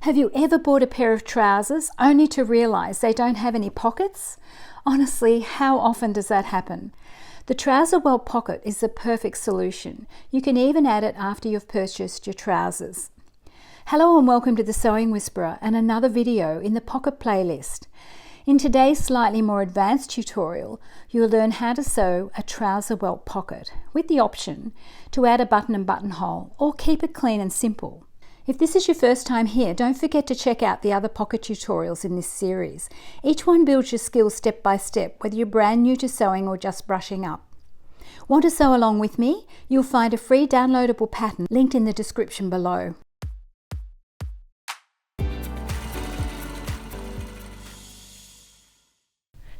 Have you ever bought a pair of trousers only to realise they don't have any pockets? Honestly, how often does that happen? The Trouser Welt pocket is the perfect solution. You can even add it after you've purchased your trousers. Hello and welcome to the Sewing Whisperer and another video in the pocket playlist. In today's slightly more advanced tutorial, you'll learn how to sew a Trouser Welt pocket with the option to add a button and buttonhole or keep it clean and simple. If this is your first time here, don't forget to check out the other pocket tutorials in this series. Each one builds your skills step by step, whether you're brand new to sewing or just brushing up. Want to sew along with me? You'll find a free downloadable pattern linked in the description below.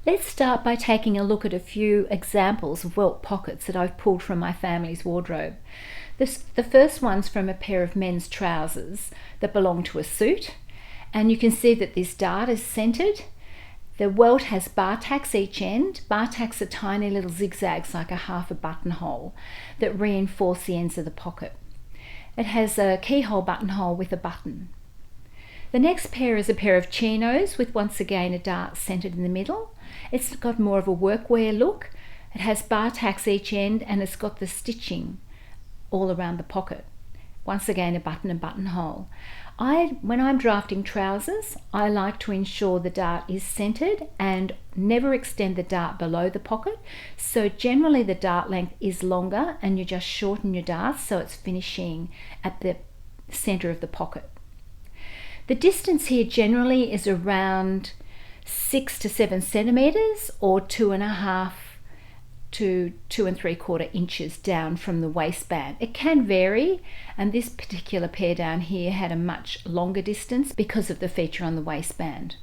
Let's start by taking a look at a few examples of welt pockets that I've pulled from my family's wardrobe. The first one's from a pair of men's trousers that belong to a suit, and you can see that this dart is centered. The welt has bar tacks each end. Bar tacks are tiny little zigzags like a half a buttonhole that reinforce the ends of the pocket. It has a keyhole buttonhole with a button. The next pair is a pair of chinos with once again a dart centered in the middle. It's got more of a workwear look. It has bar tacks each end and it's got the stitching all around the pocket. Once again a button and buttonhole. When I'm drafting trousers, I like to ensure the dart is centered and never extend the dart below the pocket. So generally the dart length is longer and you just shorten your dart so it's finishing at the center of the pocket. The distance here generally is around 6 to 7 centimeters or 2.5 to 2 3/4 inches down from the waistband. It can vary, and this particular pair down here had a much longer distance because of the feature on the waistband.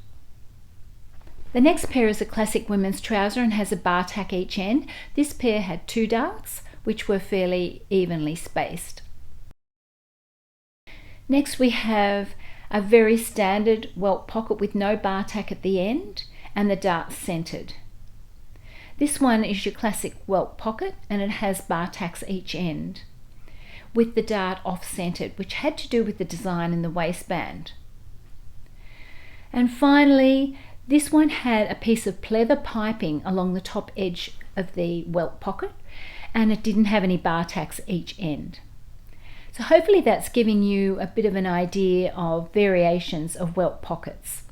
The next pair is a classic women's trouser and has a bar tack each end. This pair had 2 darts which were fairly evenly spaced. Next we have a very standard welt pocket with no bar tack at the end and the dart centered. This one is your classic welt pocket and it has bar tacks each end with the dart off-centered, which had to do with the design in the waistband. And finally, this one had a piece of pleather piping along the top edge of the welt pocket and it didn't have any bar tacks each end. So hopefully that's giving you a bit of an idea of variations of welt pockets.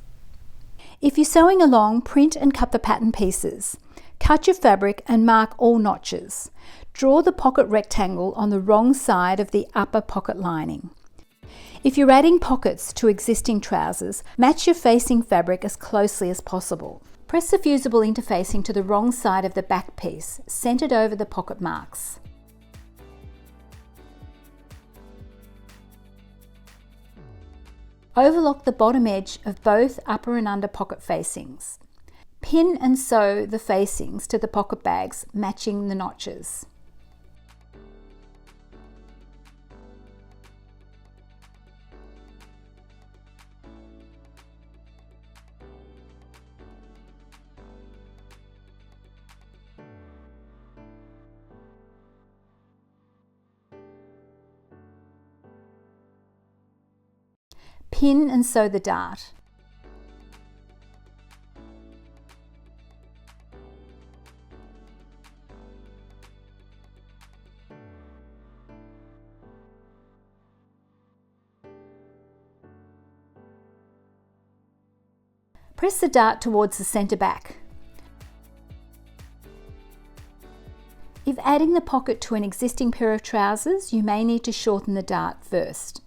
If you're sewing along, print and cut the pattern pieces. Cut your fabric and mark all notches. Draw the pocket rectangle on the wrong side of the upper pocket lining. If you're adding pockets to existing trousers, match your facing fabric as closely as possible. Press the fusible interfacing to the wrong side of the back piece, centered over the pocket marks. Overlock the bottom edge of both upper and under pocket facings. Pin and sew the facings to the pocket bags, matching the notches. Pin and sew the dart. Press the dart towards the centre back. If adding the pocket to an existing pair of trousers, you may need to shorten the dart first.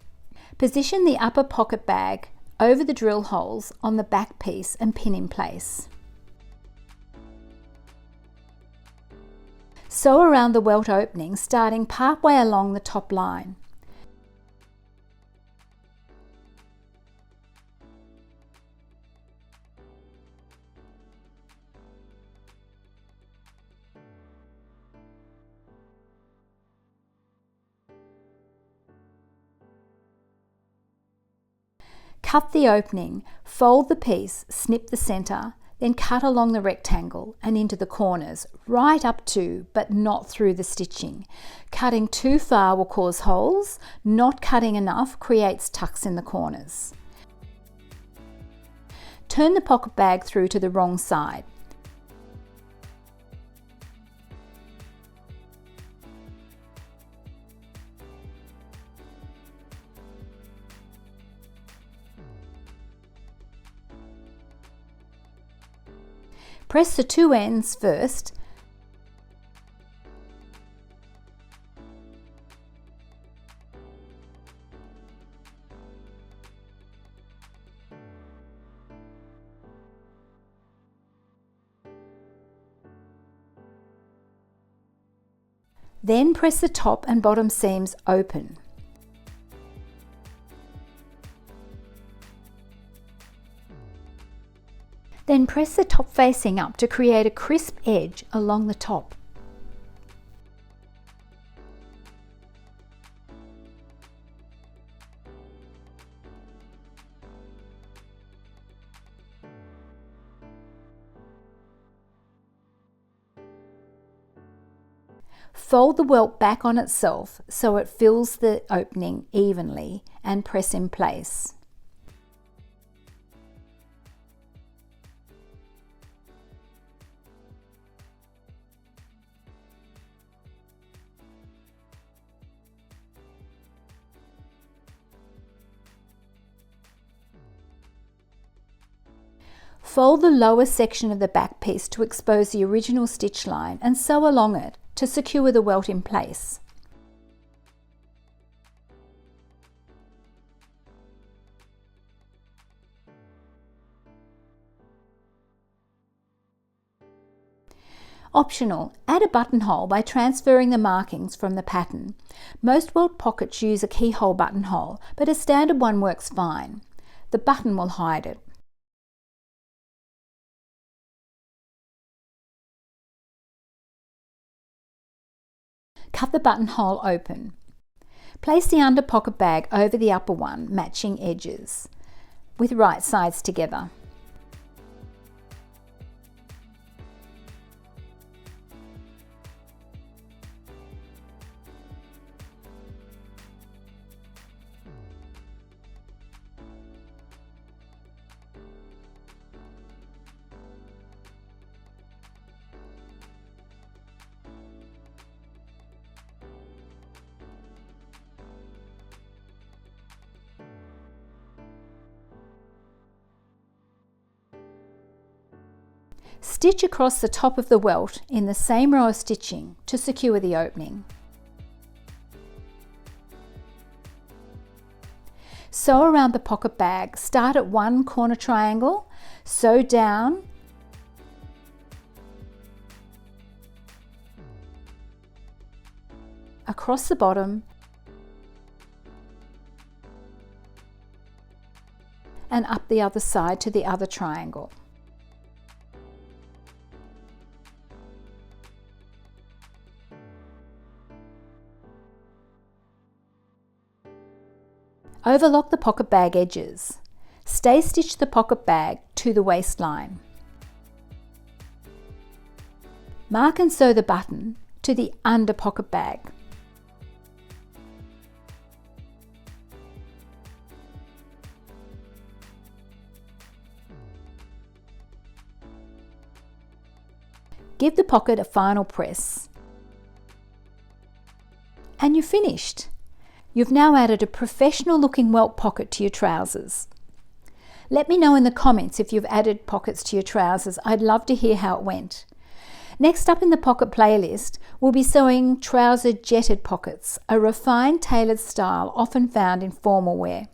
Position the upper pocket bag over the drill holes on the back piece and pin in place. Sew around the welt opening, starting partway along the top line. Cut the opening, fold the piece, snip the centre, then cut along the rectangle and into the corners, right up to but not through the stitching. Cutting too far will cause holes, not cutting enough creates tucks in the corners. turn the pocket bag through to the wrong side. Press the two ends first, then press the top and bottom seams open. Then press the top facing up to create a crisp edge along the top. Fold the welt back on itself so it fills the opening evenly and press in place. Fold the lower section of the back piece to expose the original stitch line and sew along it to secure the welt in place. Optional, add a buttonhole by transferring the markings from the pattern. Most welt pockets use a keyhole buttonhole, but a standard one works fine. The button will hide it. Cut the buttonhole open. Place the under pocket bag over the upper one, matching edges, with right sides together. Stitch across the top of the welt in the same row of stitching to secure the opening. Sew around the pocket bag. Start at one corner triangle, sew down, across the bottom, and up the other side to the other triangle. Overlock the pocket bag edges. Stay stitch the pocket bag to the waistline. Mark and sew the button to the under pocket bag. Give the pocket a final press. And you're finished. You've now added a professional looking welt pocket to your trousers. Let me know in the comments if you've added pockets to your trousers. I'd love to hear how it went. Next up in the pocket playlist, we'll be sewing trouser jetted pockets, a refined tailored style often found in formal wear.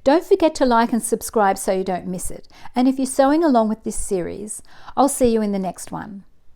Don't forget to like and subscribe so you don't miss it. And if you're sewing along with this series, I'll see you in the next one.